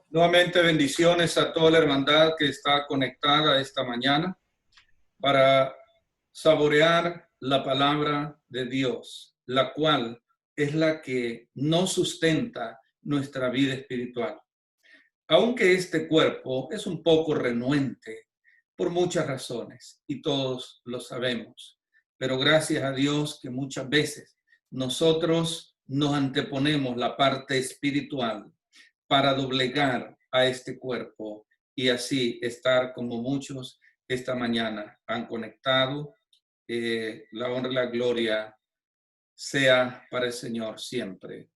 Nuevamente bendiciones a toda la hermandad que está conectada esta mañana para saborear la palabra de Dios, la cual es la que nos sustenta nuestra vida espiritual. Aunque este cuerpo es un poco renuente por muchas razones y todos lo sabemos, pero gracias a Dios que muchas veces nosotros nos anteponemos la parte espiritual para doblegar a este cuerpo y así estar como muchos esta mañana han conectado. La honra y la gloria sea para el Señor siempre.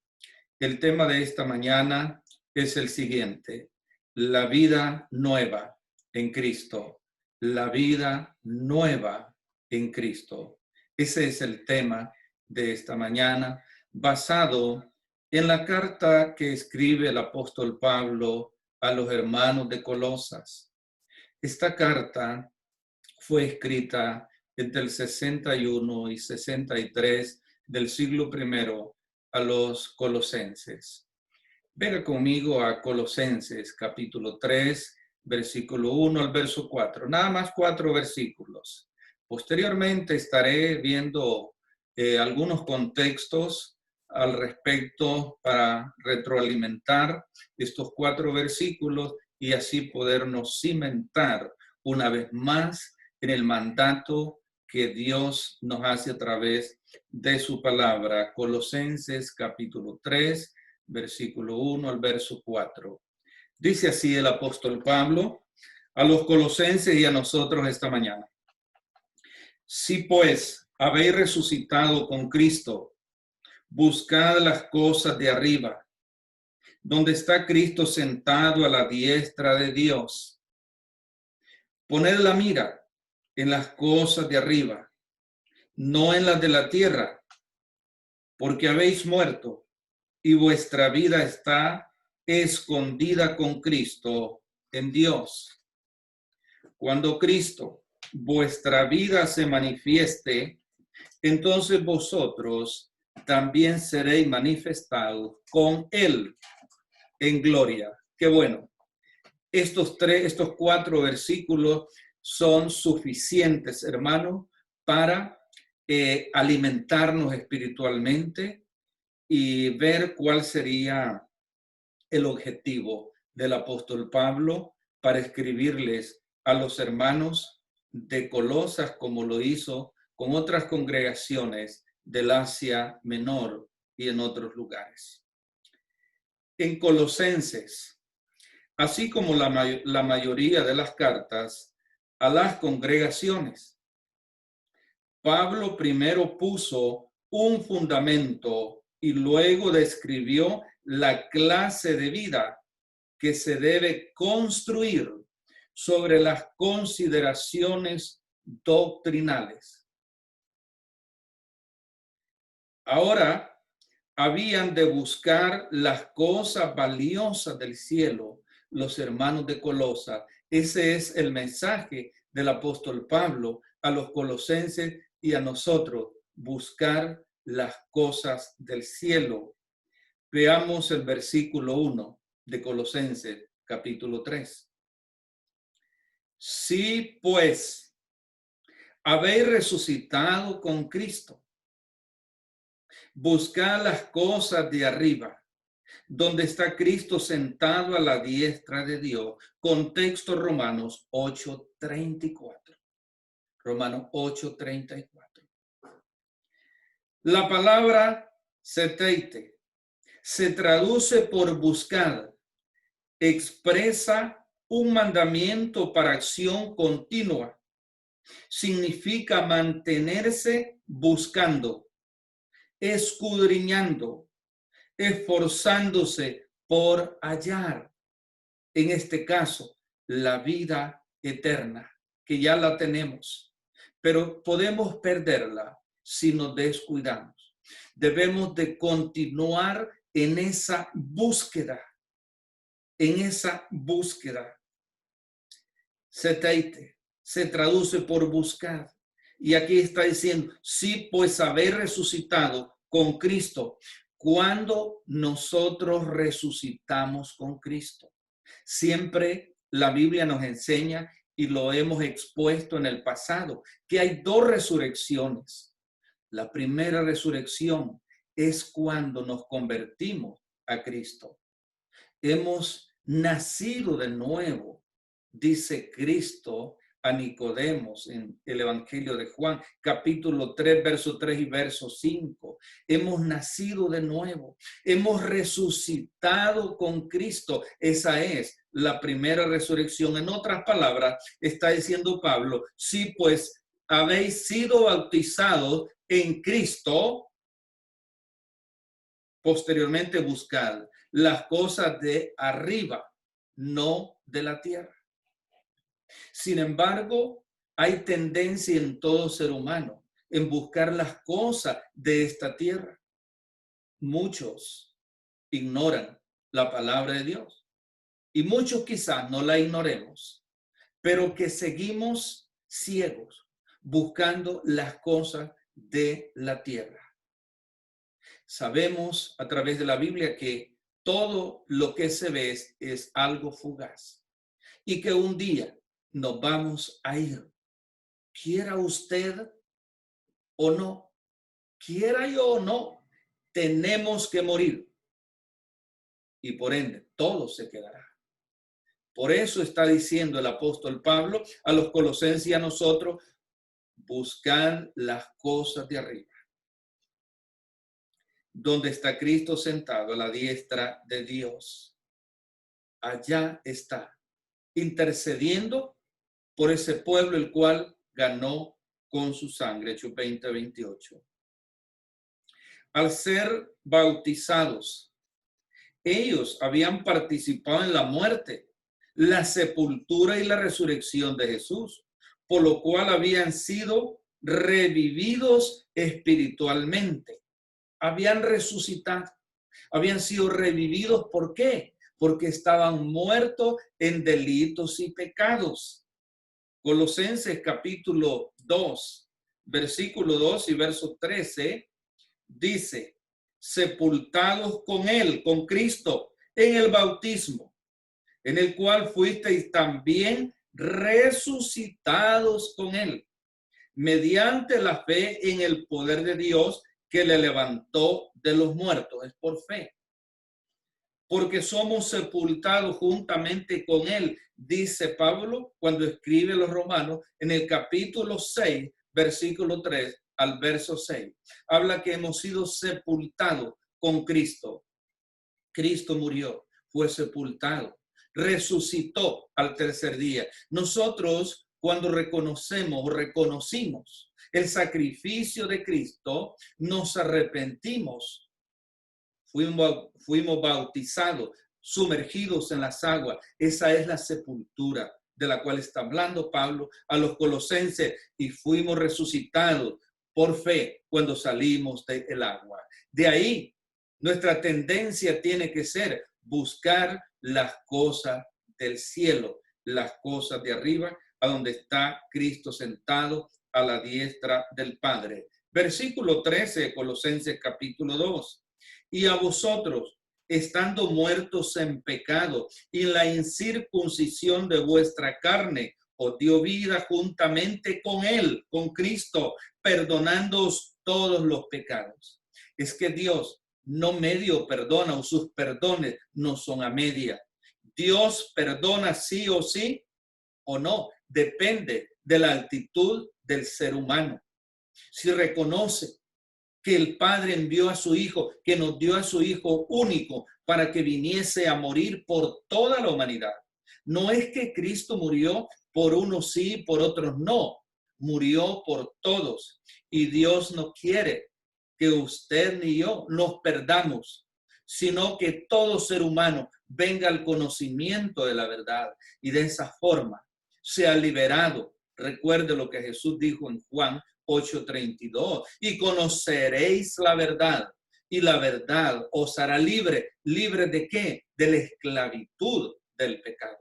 El tema de esta mañana es el siguiente: la vida nueva en Cristo. La vida nueva en Cristo. Ese es el tema de esta mañana, basado en la carta que escribe el apóstol Pablo a los hermanos de Colosas. Esta carta fue escrita entre el 61 y 63 del siglo I a los colosenses. Venga conmigo a Colosenses capítulo 3, versículo 1 al verso 4. Nada más 4 versículos. Posteriormente estaré viendo algunos contextos al respecto para retroalimentar estos 4 versículos y así podernos cimentar una vez más en el mandato que Dios nos hace a través de su palabra. Colosenses capítulo 3, versículo 1 al verso 4. Dice así el apóstol Pablo a los colosenses y a nosotros esta mañana: si pues habéis resucitado con Cristo, buscad las cosas de arriba, donde está Cristo sentado a la diestra de Dios. Poned la mira en las cosas de arriba, no en las de la tierra, porque habéis muerto y vuestra vida está escondida con Cristo en Dios. Cuando Cristo, vuestra vida, se manifieste, entonces vosotros también seréis manifestados con Él en gloria. Qué bueno. Estos 4 versículos son suficientes, hermanos, para alimentarnos espiritualmente y ver cuál sería el objetivo del apóstol Pablo para escribirles a los hermanos de Colosas, como lo hizo con otras congregaciones del Asia Menor y en otros lugares. En Colosenses, así como la mayoría de las cartas a las congregaciones, Pablo primero puso un fundamento y luego describió la clase de vida que se debe construir sobre las consideraciones doctrinales. Ahora habían de buscar las cosas valiosas del cielo los hermanos de Colosas. Ese es el mensaje del apóstol Pablo a los colosenses y a nosotros: buscar las cosas del cielo. Veamos el versículo 1 de Colosenses capítulo 3. Si pues habéis resucitado con Cristo, buscad las cosas de arriba, donde está Cristo sentado a la diestra de Dios. Contexto: Romanos 8:34. Romanos 8:34. La palabra seteite se traduce por buscar, expresa un mandamiento para acción continua. Significa mantenerse buscando, escudriñando, esforzándose por hallar, en este caso, la vida eterna, que ya la tenemos, pero podemos perderla si nos descuidamos. Debemos de continuar en esa búsqueda, Seteite se traduce por buscar. Y aquí está diciendo: sí, pues haber resucitado con Cristo. Cuando nosotros resucitamos con Cristo, Siempre la Biblia nos enseña y lo hemos expuesto en el pasado, que hay dos resurrecciones. La primera resurrección es cuando nos convertimos a Cristo. Hemos nacido de nuevo, dice Cristo a Nicodemos en el Evangelio de Juan, capítulo 3, verso 3 y verso 5. Hemos nacido de nuevo, hemos resucitado con Cristo. Esa es la primera resurrección. En otras palabras, está diciendo Pablo, sí, pues habéis sido bautizados en Cristo, posteriormente buscad las cosas de arriba, no de la tierra. Sin embargo, hay tendencia en todo ser humano en buscar las cosas de esta tierra. Muchos ignoran la palabra de Dios y muchos quizás no la ignoremos, pero que seguimos ciegos buscando las cosas de la tierra. Sabemos a través de la Biblia que todo lo que se ve es algo fugaz y que un día nos vamos a ir, quiera usted o no, quiera yo o no, tenemos que morir y por ende todo se quedará. Por eso está diciendo el apóstol Pablo a los colosenses y a nosotros, buscar las cosas de arriba, donde está Cristo sentado a la diestra de Dios. Allá está, intercediendo por ese pueblo el cual ganó con su sangre. Hechos 20:28. Al ser bautizados, ellos habían participado en la muerte, la sepultura y la resurrección de Jesús, por lo cual habían sido revividos espiritualmente. Habían resucitado, habían sido revividos. ¿Por qué? Porque estaban muertos en delitos y pecados. Colosenses capítulo 2, versículo 2 y verso 13, dice, sepultados con él, con Cristo, en el bautismo, en el cual fuisteis también resucitados con él, mediante la fe en el poder de Dios que le levantó de los muertos. Es por fe. Porque somos sepultados juntamente con él, dice Pablo cuando escribe a los Romanos en el capítulo 6, versículo 3 al verso 6. Habla que hemos sido sepultados con Cristo. Cristo murió, fue sepultado, resucitó al tercer día. Nosotros, cuando reconocemos o reconocimos el sacrificio de Cristo, nos arrepentimos. Fuimos bautizados, sumergidos en las aguas. Esa es la sepultura de la cual está hablando Pablo a los colosenses, y fuimos resucitados por fe cuando salimos del agua. De ahí, nuestra tendencia tiene que ser buscar las cosas del cielo, las cosas de arriba, a donde está Cristo sentado a la diestra del Padre. Versículo 13 de Colosenses capítulo 2. Y a vosotros, estando muertos en pecado y la incircuncisión de vuestra carne, os dio vida juntamente con él, con Cristo, perdonándoos todos los pecados. Es que Dios no medio perdona, o sus perdones no son a media. Dios perdona sí o sí o no, depende de la actitud del ser humano. Si reconoce que el Padre envió a su Hijo, que nos dio a su Hijo único para que viniese a morir por toda la humanidad. No es que Cristo murió por unos sí, por otros no. Murió por todos. Y Dios no quiere que usted ni yo nos perdamos, sino que todo ser humano venga al conocimiento de la verdad y de esa forma sea liberado. Recuerde lo que Jesús dijo en Juan 8:32, y conoceréis la verdad, y la verdad os hará libre. ¿Libre de qué? De la esclavitud del pecado.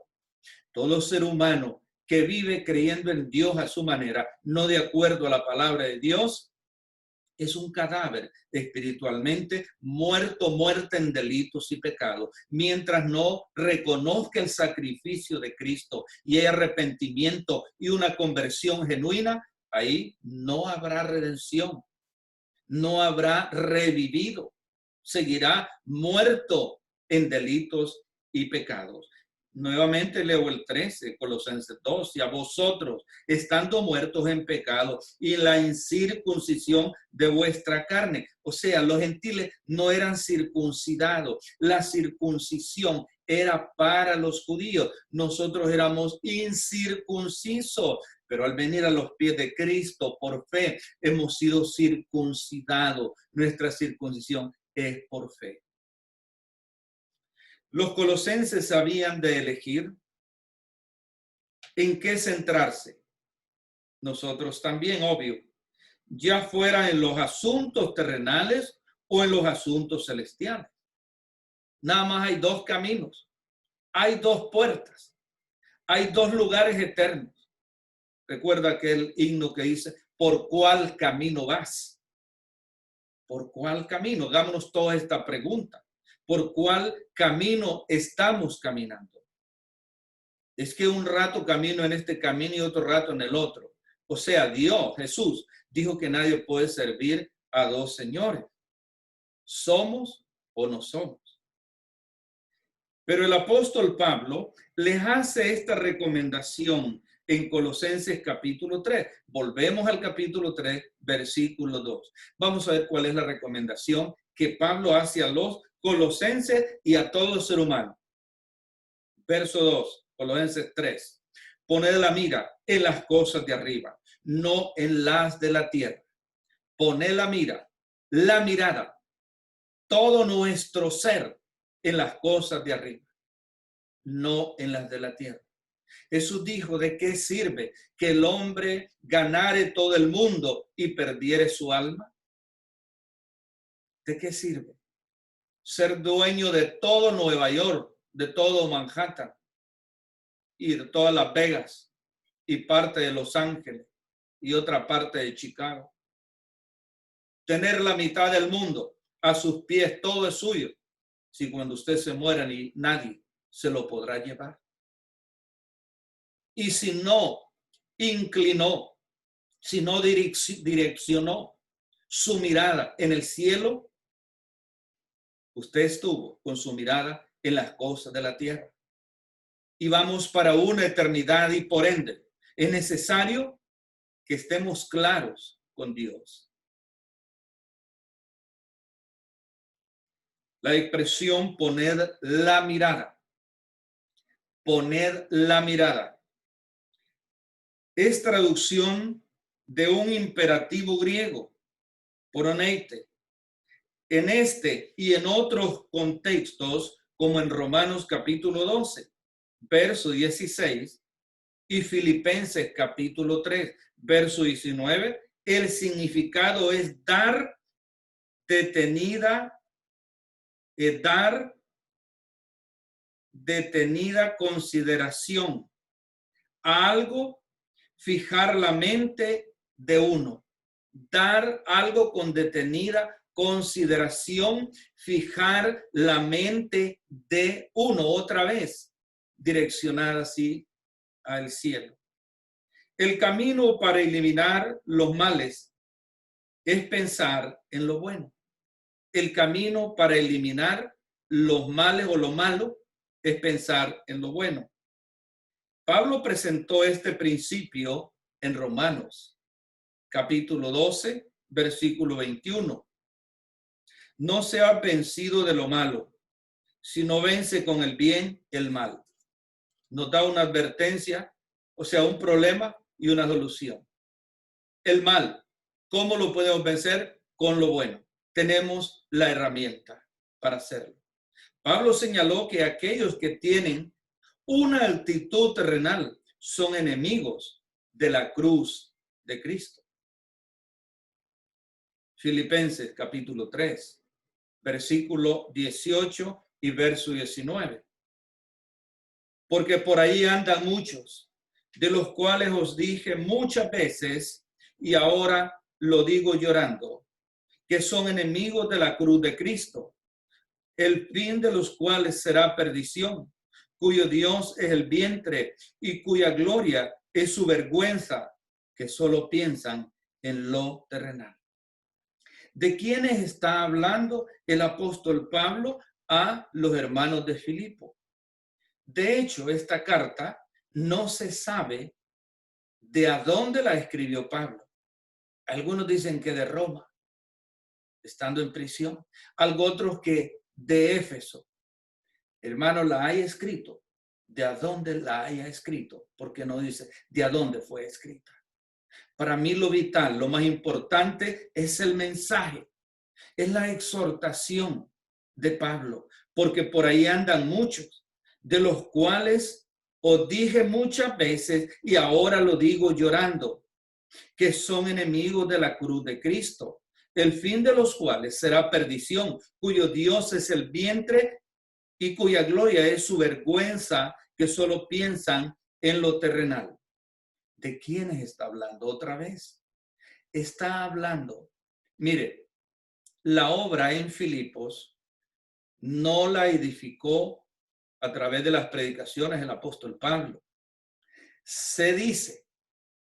Todo ser humano que vive creyendo en Dios a su manera, no de acuerdo a la palabra de Dios, es un cadáver espiritualmente muerto, muerta en delitos y pecados. Mientras no reconozca el sacrificio de Cristo y hay arrepentimiento y una conversión genuina, ahí no habrá redención, no habrá revivido, seguirá muerto en delitos y pecados. Nuevamente leo el 13, Colosenses 2, y a vosotros, estando muertos en pecado y la incircuncisión de vuestra carne. O sea, los gentiles no eran circuncidados. La circuncisión era para los judíos. Nosotros éramos incircuncisos, pero al venir a los pies de Cristo por fe, hemos sido circuncidados. Nuestra circuncisión es por fe. Los colosenses sabían de elegir en qué centrarse. Nosotros también, obvio, ya fuera en los asuntos terrenales o en los asuntos celestiales. Nada más hay dos caminos, hay dos puertas, hay dos lugares eternos. Recuerda aquel himno que dice, ¿por cuál camino vas? ¿Por cuál camino? Hagámonos toda esta pregunta. ¿Por cuál camino estamos caminando? Es que un rato camino en este camino y otro rato en el otro. O sea, Dios, Jesús, dijo que nadie puede servir a dos señores. ¿Somos o no somos? Pero el apóstol Pablo les hace esta recomendación en Colosenses capítulo 3. Volvemos al capítulo 3, versículo 2. Vamos a ver cuál es la recomendación que Pablo hace a los colosenses y a todo ser humano. Verso 2, Colosenses 3. Poned la mira en las cosas de arriba, no en las de la tierra. Poned la mirada, todo nuestro ser en las cosas de arriba, no en las de la tierra. Jesús dijo, ¿de qué sirve que el hombre ganare todo el mundo y perdiere su alma? ¿De qué sirve ser dueño de todo Nueva York, de todo Manhattan y de todas Las Vegas y parte de Los Ángeles y otra parte de Chicago? Tener la mitad del mundo a sus pies, todo es suyo, si cuando usted se muera ni nadie se lo podrá llevar. Y si no inclinó, si no direccionó su mirada en el cielo, usted estuvo con su mirada en las cosas de la tierra. Y vamos para una eternidad y por ende es necesario que estemos claros con Dios. La expresión poner la mirada. Poner la mirada. Es traducción de un imperativo griego, proneite. En este y en otros contextos, como en Romanos capítulo 12, verso 16, y Filipenses capítulo 3, verso 19, el significado es dar detenida consideración a algo, fijar la mente de uno, dar algo con detenida consideración, fijar la mente de uno, otra vez, direccionada así al cielo. El camino para eliminar los males es pensar en lo bueno. El camino para eliminar los males o lo malo es pensar en lo bueno. Pablo presentó este principio en Romanos, capítulo 12, versículo 21. No seas vencido de lo malo, sino vence con el bien el mal. Nos da una advertencia, o sea, un problema y una solución. El mal, ¿cómo lo podemos vencer? Con lo bueno. Tenemos la herramienta para hacerlo. Pablo señaló que aquellos que tienen una actitud terrenal son enemigos de la cruz de Cristo. Filipenses capítulo 3, versículo 18 y verso 19. Porque por ahí andan muchos, de los cuales os dije muchas veces, y ahora lo digo llorando, que son enemigos de la cruz de Cristo, el fin de los cuales será perdición, cuyo Dios es el vientre y cuya gloria es su vergüenza, que solo piensan en lo terrenal. ¿De quiénes está hablando el apóstol Pablo a los hermanos de Filipo? De hecho, esta carta no se sabe de a dónde la escribió Pablo. Algunos dicen que de Roma, estando en prisión. Algunos otros que de Éfeso. Hermano, la haya escrito. De a dónde la haya escrito, porque no dice de a dónde fue escrita. Para mí lo vital, lo más importante es el mensaje, es la exhortación de Pablo, porque por ahí andan muchos, de los cuales os dije muchas veces y ahora lo digo llorando, que son enemigos de la cruz de Cristo, el fin de los cuales será perdición, cuyo Dios es el vientre y cuya gloria es su vergüenza, que solo piensan en lo terrenal. ¿De quiénes está hablando otra vez? Está hablando, mire, la obra en Filipos no la edificó a través de las predicaciones del apóstol Pablo. Se dice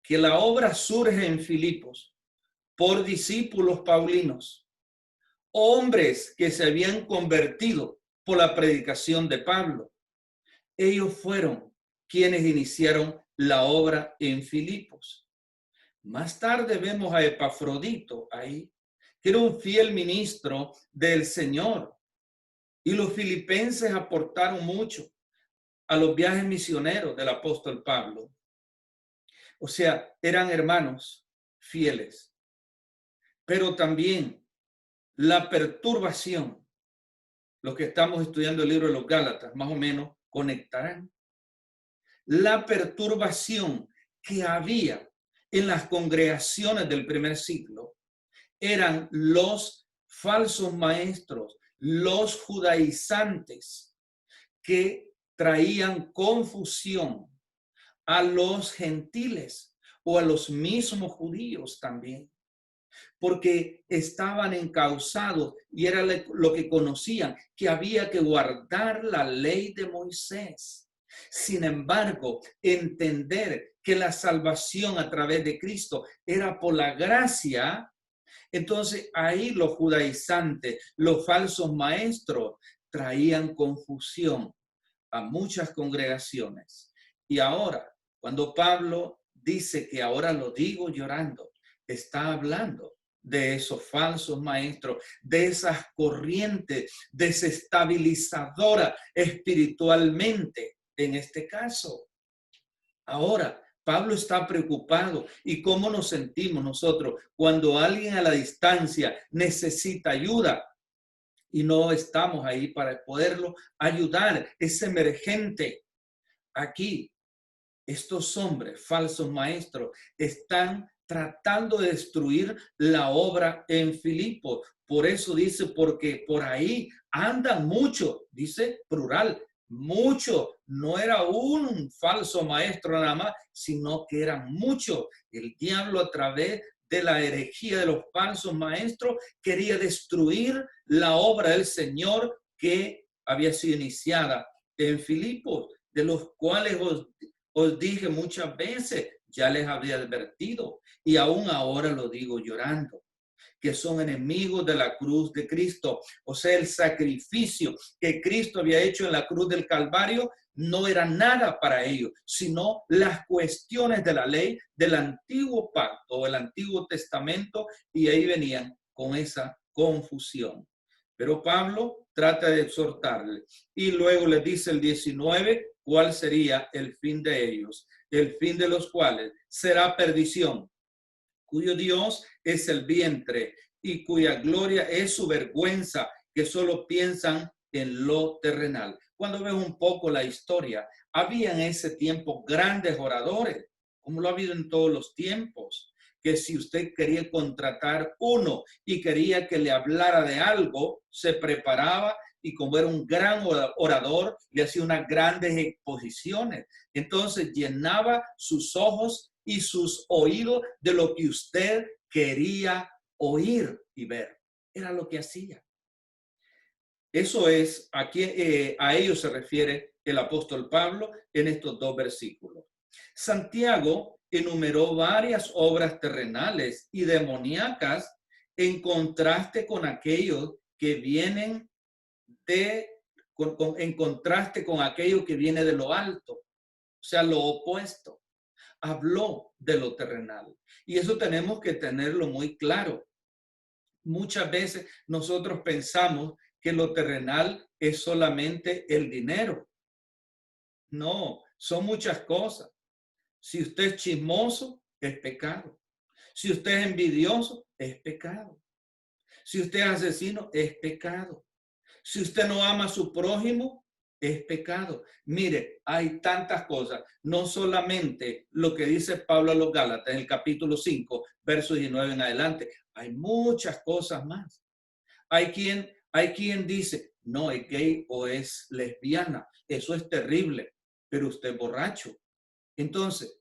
que la obra surge en Filipos por discípulos paulinos, hombres que se habían convertido por la predicación de Pablo. Ellos fueron quienes iniciaron la obra en Filipos. Más tarde vemos a Epafrodito ahí, que era un fiel ministro del Señor. Y los filipenses aportaron mucho a los viajes misioneros del apóstol Pablo. O sea, eran hermanos fieles. Pero también la perturbación, los que estamos estudiando el libro de los Gálatas, más o menos conectarán. La perturbación que había en las congregaciones del primer siglo eran los falsos maestros, los judaizantes, que traían confusión a los gentiles o a los mismos judíos también, porque estaban encausados y era lo que conocían, que había que guardar la ley de Moisés. Sin embargo, entender que la salvación a través de Cristo era por la gracia, entonces ahí los judaizantes, los falsos maestros, traían confusión a muchas congregaciones. Y ahora, cuando Pablo dice que ahora lo digo llorando, está hablando de esos falsos maestros, de esas corrientes desestabilizadoras espiritualmente, en este caso. Ahora, Pablo está preocupado. ¿Y cómo nos sentimos nosotros cuando alguien a la distancia necesita ayuda y no estamos ahí para poderlo ayudar? Es emergente. Aquí, estos hombres, falsos maestros, están tratando de destruir la obra en Filipos. Por eso dice, porque por ahí andan muchos, dice plural, muchos. No era un falso maestro nada más, sino que eran muchos. El diablo, a través de la herejía de los falsos maestros, quería destruir la obra del Señor que había sido iniciada en Filipos, de los cuales os dije muchas veces, ya les había advertido, y aún ahora lo digo llorando, que son enemigos de la cruz de Cristo. O sea, el sacrificio que Cristo había hecho en la cruz del Calvario no era nada para ellos, sino las cuestiones de la ley del antiguo pacto o el antiguo testamento, y ahí venían con esa confusión. Pero Pablo trata de exhortarle y luego le dice el 19 cuál sería el fin de ellos, el fin de los cuales será perdición, cuyo Dios es el vientre y cuya gloria es su vergüenza, que solo piensan en lo terrenal. Cuando ves un poco la historia, había en ese tiempo grandes oradores, como lo ha habido en todos los tiempos, que si usted quería contratar uno y quería que le hablara de algo, se preparaba y como era un gran orador, le hacía unas grandes exposiciones. Entonces llenaba sus ojos y sus oídos de lo que usted quería oír y ver. Era lo que hacía. Eso es, aquí a ello se refiere el apóstol Pablo en estos dos versículos. Santiago enumeró varias obras terrenales y demoníacas en contraste con aquellos que vienen en contraste con aquello que viene de lo alto, o sea, lo opuesto. Habló de lo terrenal. Y eso tenemos que tenerlo muy claro. Muchas veces nosotros pensamos que lo terrenal es solamente el dinero. No, son muchas cosas. Si usted es chismoso, es pecado. Si usted es envidioso, es pecado. Si usted es asesino, es pecado. Si usted no ama a su prójimo, es pecado. Mire, hay tantas cosas. No solamente lo que dice Pablo a los Gálatas en el capítulo 5, versos 19 en adelante. Hay muchas cosas más. Hay quien dice, no, es gay o es lesbiana. Eso es terrible, pero usted es borracho. Entonces,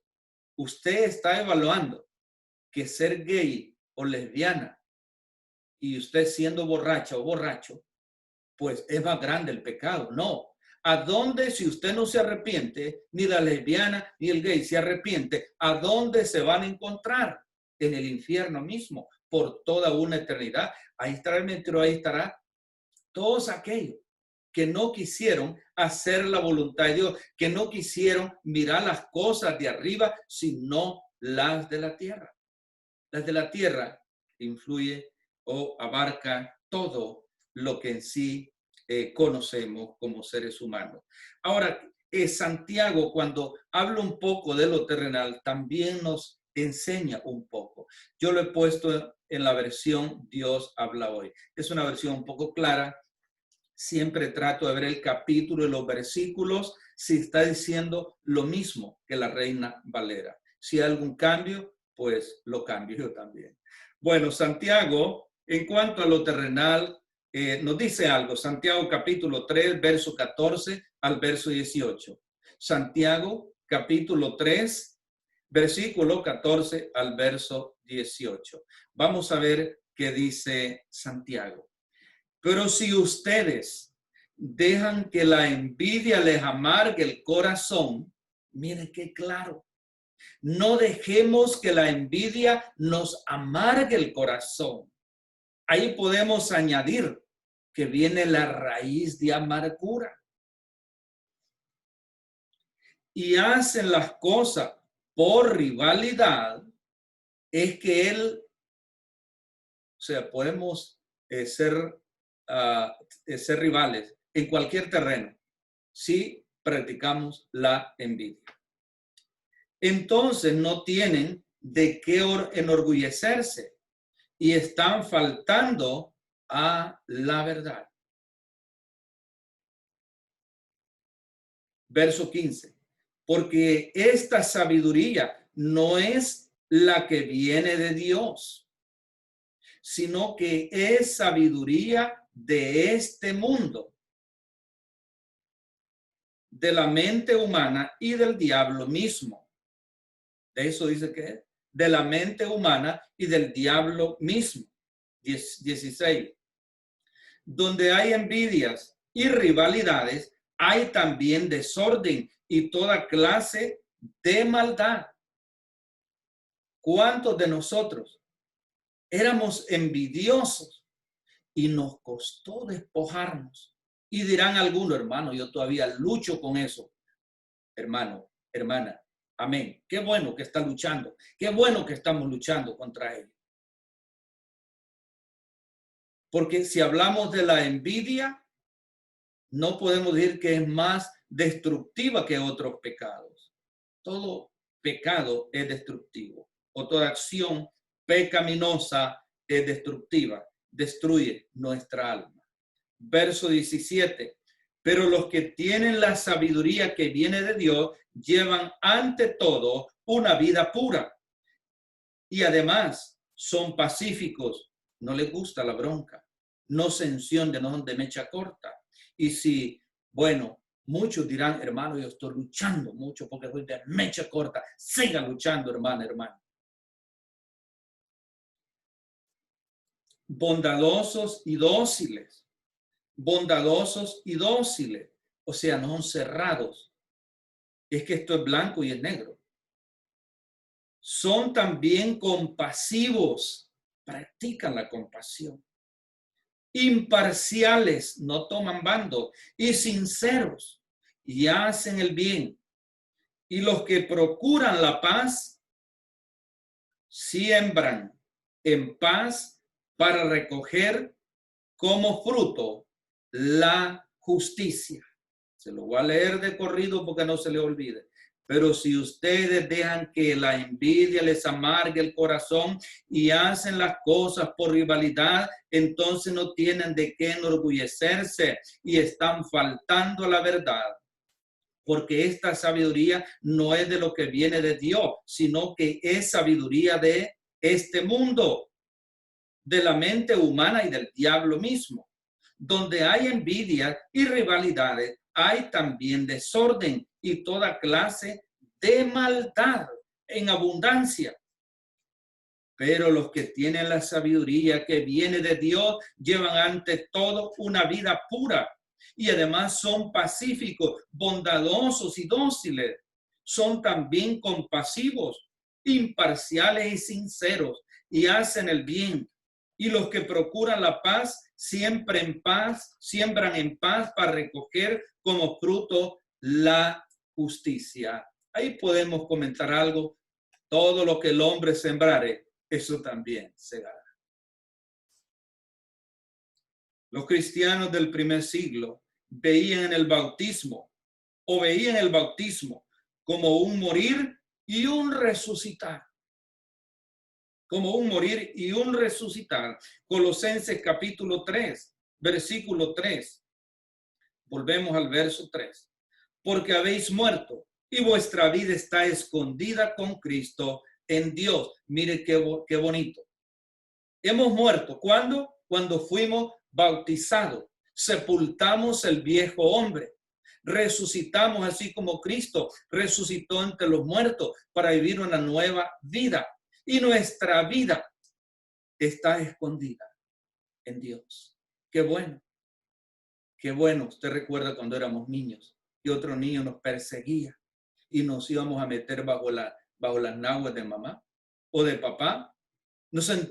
usted está evaluando que ser gay o lesbiana y usted siendo borracha o borracho, pues es más grande el pecado. No. ¿A dónde, si usted no se arrepiente, ni la lesbiana ni el gay se arrepiente, a dónde se van a encontrar? En el infierno mismo, por toda una eternidad. Ahí estará el mentiro, ahí estará todos aquellos que no quisieron hacer la voluntad de Dios, que no quisieron mirar las cosas de arriba, sino las de la tierra. Las de la tierra influye o abarca todo lo que en sí conocemos como seres humanos. Ahora, Santiago, cuando habla un poco de lo terrenal, también nos enseña un poco. Yo lo he puesto en la versión Dios habla hoy. Es una versión un poco clara. Siempre trato de ver el capítulo y los versículos si está diciendo lo mismo que la Reina Valera. Si hay algún cambio, pues lo cambio yo también. Bueno, Santiago, en cuanto a lo terrenal, nos dice algo. Santiago capítulo 3, verso 14 al verso 18. Santiago capítulo 3, versículo 14 al verso 18. Vamos a ver qué dice Santiago. Pero si ustedes dejan que la envidia les amargue el corazón, miren qué claro. No dejemos que la envidia nos amargue el corazón. Ahí podemos añadir que viene la raíz de amargura. Y hacen las cosas por rivalidad, es que él, o sea, podemos ser rivales en cualquier terreno si practicamos la envidia. Entonces no tienen de qué enorgullecerse y están faltando a la verdad. Verso 15. Porque esta sabiduría no es la que viene de Dios, sino que es sabiduría de este mundo, de la mente humana y del diablo mismo. De eso dice que es, de la mente humana y del diablo mismo. 16. Donde hay envidias y rivalidades, hay también desorden y toda clase de maldad. ¿Cuántos de nosotros éramos envidiosos y nos costó despojarnos? Y dirán algunos, hermano, yo todavía lucho con eso. Hermano, hermana, amén. Qué bueno que está luchando. Qué bueno que estamos luchando contra él. Porque si hablamos de la envidia, no podemos decir que es más destructiva que otros pecados. Todo pecado es destructivo, o toda acción pecaminosa es destructiva, destruye nuestra alma. Verso 17. Pero los que tienen la sabiduría que viene de Dios llevan ante todo una vida pura y además son pacíficos, no les gusta la bronca, no se encienden, no son de mecha corta. Y si, bueno, muchos dirán, hermano, yo estoy luchando mucho porque soy de mecha corta. Siga luchando, hermano, hermano. bondadosos y dóciles. Bondadosos y dóciles. O sea, no son cerrados. Es que esto es blanco y es negro. Son también compasivos. Practican la compasión. Imparciales, no toman bando. Y sinceros. Y hacen el bien. Y los que procuran la paz, siembran en paz para recoger como fruto la justicia. Se lo voy a leer de corrido porque no se le olvide. Pero si ustedes dejan que la envidia les amargue el corazón y hacen las cosas por rivalidad, entonces no tienen de qué enorgullecerse y están faltando a la verdad. Porque esta sabiduría no es de lo que viene de Dios, sino que es sabiduría de este mundo, de la mente humana y del diablo mismo. Donde hay envidia y rivalidades, hay también desorden y toda clase de maldad en abundancia. Pero los que tienen la sabiduría que viene de Dios llevan ante todo una vida pura y además son pacíficos, bondadosos y dóciles. Son también compasivos, imparciales y sinceros y hacen el bien. Y los que procuran la paz, siempre en paz, siembran en paz para recoger como fruto la justicia. Ahí podemos comentar algo. Todo lo que el hombre sembrare, eso también segará. Los cristianos del primer siglo veían el bautismo como un morir y un resucitar. Como un morir y un resucitar. Colosenses capítulo 3, versículo 3. Volvemos al verso 3. Porque habéis muerto y vuestra vida está escondida con Cristo en Dios. Mire qué bonito. Hemos muerto. ¿Cuándo? Cuando fuimos bautizados. Sepultamos el viejo hombre. Resucitamos así como Cristo resucitó entre los muertos para vivir una nueva vida. Y nuestra vida está escondida en Dios. Qué bueno. Qué bueno. Usted recuerda cuando éramos niños y otro niño nos perseguía y nos íbamos a meter bajo las naguas de mamá o de papá.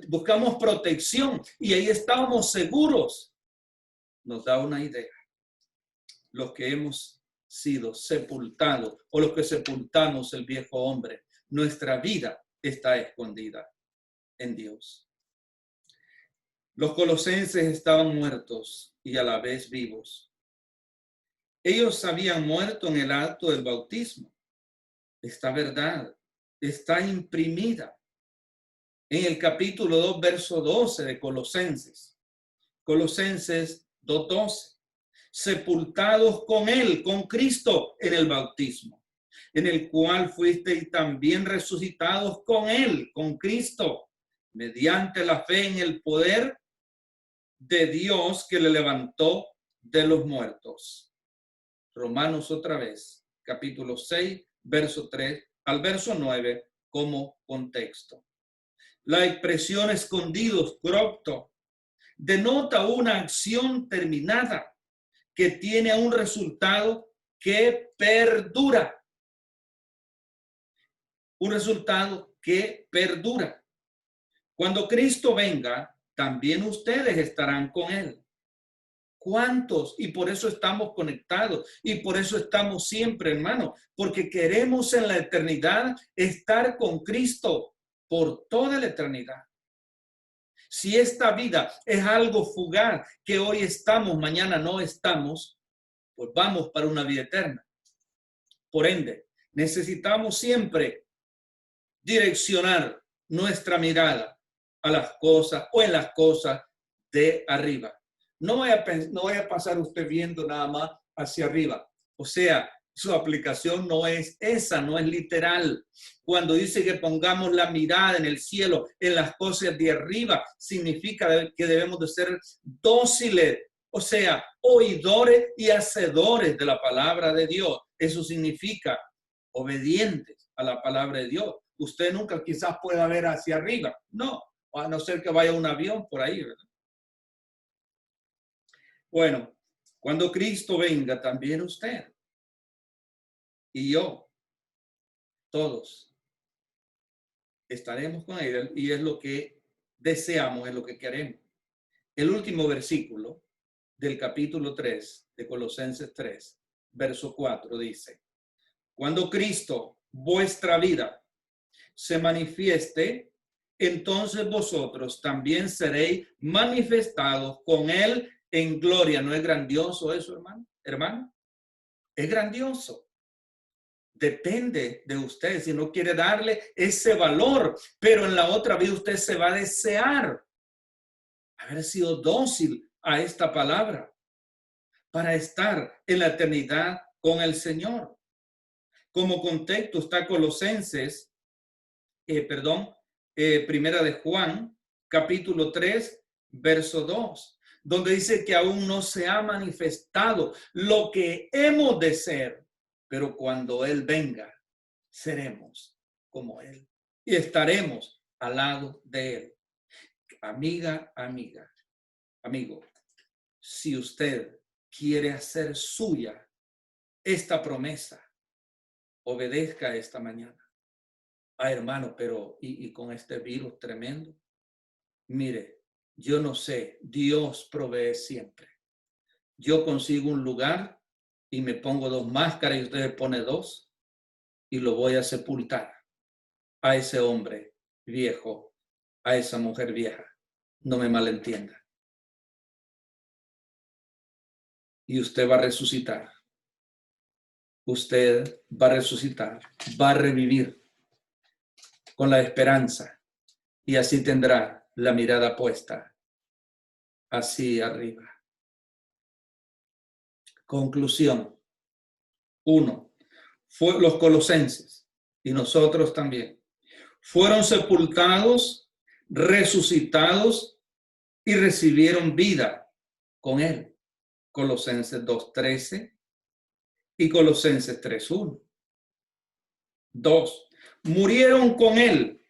Buscamos protección y ahí estábamos seguros. Nos da una idea. Los que hemos sido sepultados o los que sepultamos el viejo hombre, nuestra vida está escondida en Dios. Los colosenses estaban muertos y a la vez vivos. Ellos habían muerto en el acto del bautismo. Esta verdad está imprimida en el capítulo 2, verso 12 de Colosenses. Colosenses 2:12. Sepultados con él, con Cristo en el bautismo, en el cual fuisteis también resucitados con él, con Cristo, mediante la fe en el poder de Dios que le levantó de los muertos. Romanos otra vez, capítulo 6, verso 3 al verso 9 como contexto. La expresión escondidos, cropto, denota una acción terminada que tiene un resultado que perdura. Un resultado que perdura. Cuando Cristo venga, también ustedes estarán con él. ¿Cuántos? Y por eso estamos conectados y por eso estamos siempre, hermano, porque queremos en la eternidad estar con Cristo por toda la eternidad. Si esta vida es algo fugaz, que hoy estamos, mañana no estamos, pues vamos para una vida eterna. Por ende, necesitamos siempre direccionar nuestra mirada a las cosas o en las cosas de arriba. No vaya a pasar usted viendo nada más hacia arriba. O sea, su aplicación no es esa, no es literal. Cuando dice que pongamos la mirada en el cielo, en las cosas de arriba, significa que debemos de ser dóciles, o sea, oidores y hacedores de la palabra de Dios. Eso significa obedientes a la palabra de Dios. Usted nunca quizás pueda ver hacia arriba, no, a no ser que vaya un avión por ahí, ¿verdad? Bueno, cuando Cristo venga, también usted y yo, todos, estaremos con Él y es lo que deseamos, es lo que queremos. El último versículo del capítulo 3 de Colosenses 3, verso 4 dice: cuando Cristo, vuestra vida, se manifieste, entonces vosotros también seréis manifestados con Él en gloria. ¿No es grandioso eso, hermano? Hermano, es grandioso. Depende de usted si no quiere darle ese valor, pero en la otra vida usted se va a desear haber sido dócil a esta palabra para estar en la eternidad con el Señor. Como contexto está Colosenses, Primera de Juan, capítulo 3, verso 2, donde dice que aún no se ha manifestado lo que hemos de ser, pero cuando Él venga, seremos como Él y estaremos al lado de Él. Amiga, amigo, si usted quiere hacer suya esta promesa, obedezca esta mañana. Hermano, pero ¿y con este virus tremendo? Mire, yo no sé, Dios provee siempre. Yo consigo un lugar y me pongo 2 máscaras y usted pone 2 y lo voy a sepultar a ese hombre viejo, a esa mujer vieja. No me malentienda. Y usted va a resucitar. Usted va a resucitar, va a revivir con la esperanza y así tendrá la mirada puesta así arriba. Conclusión. 1. Los colosenses y nosotros también fueron sepultados, resucitados y recibieron vida con Él. Colosenses 2:13 y Colosenses 3:1. 2. Murieron con Él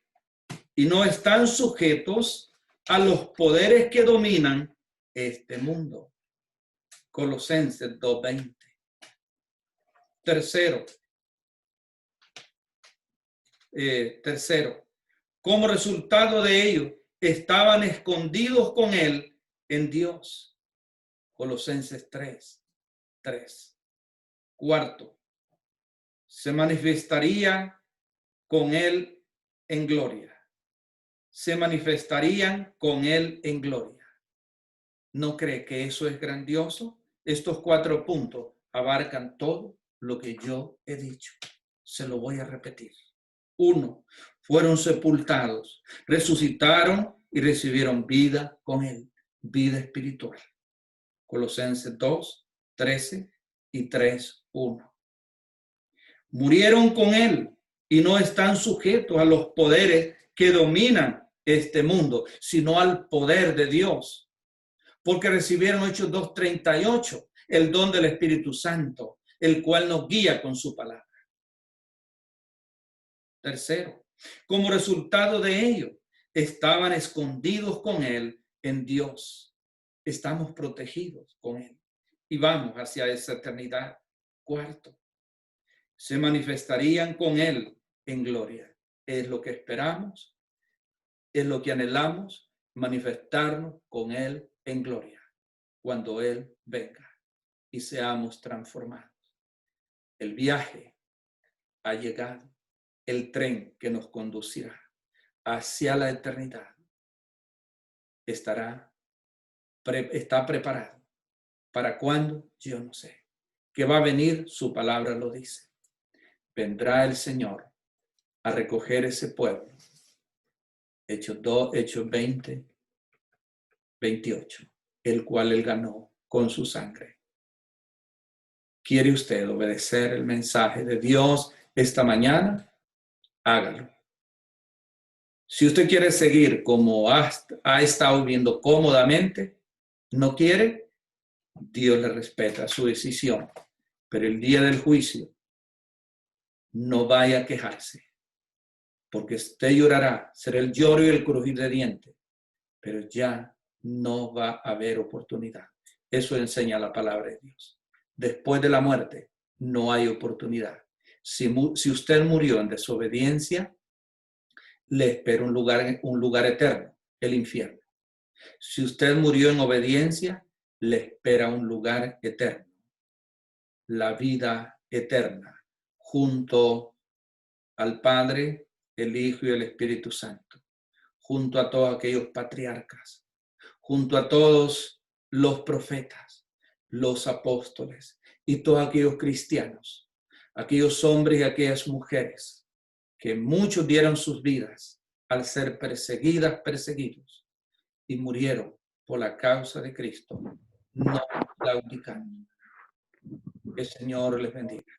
y no están sujetos a los poderes que dominan este mundo. Colosenses 2:20. Tercero, como resultado de ello, estaban escondidos con Él en Dios. Colosenses 3:3. Cuarto, se manifestaría con Él en gloria. Se manifestarían con Él en gloria. ¿No cree que eso es grandioso? Estos 4 puntos abarcan todo lo que yo he dicho. Se lo voy a repetir. 1. Fueron sepultados, resucitaron y recibieron vida con Él, vida espiritual. Colosenses 2:13 y 3:1. Murieron con Él y no están sujetos a los poderes que dominan este mundo, sino al poder de Dios, porque recibieron Hechos 2:38, el don del Espíritu Santo, el cual nos guía con su palabra. Tercero, como resultado de ello, estaban escondidos con Él en Dios. Estamos protegidos con Él y vamos hacia esa eternidad. Cuarto, se manifestarían con Él en gloria. Es lo que esperamos, es lo que anhelamos, manifestarnos con Él en gloria cuando Él venga y seamos transformados. El viaje ha llegado, el tren que nos conducirá hacia la eternidad está preparado. ¿Para cuándo? Yo no sé. Que va a venir, su palabra lo dice. Vendrá el Señor a recoger ese pueblo. Hechos 20, 28, el cual Él ganó con su sangre. ¿Quiere usted obedecer el mensaje de Dios esta mañana? Hágalo. Si usted quiere seguir como ha estado viviendo cómodamente, no quiere, Dios le respeta su decisión. Pero el día del juicio, no vaya a quejarse, porque usted llorará, será el lloro y el crujir de dientes, pero ya no va a haber oportunidad. Eso enseña la palabra de Dios. Después de la muerte no hay oportunidad. Si usted murió en desobediencia, le espera un lugar eterno, el infierno. Si usted murió en obediencia, le espera un lugar eterno, la vida eterna, junto al Padre, el Hijo y el Espíritu Santo, junto a todos aquellos patriarcas, junto a todos los profetas, los apóstoles y todos aquellos cristianos, aquellos hombres y aquellas mujeres que muchos dieron sus vidas al ser perseguidos y murieron por la causa de Cristo, no claudicando. Que el Señor les bendiga.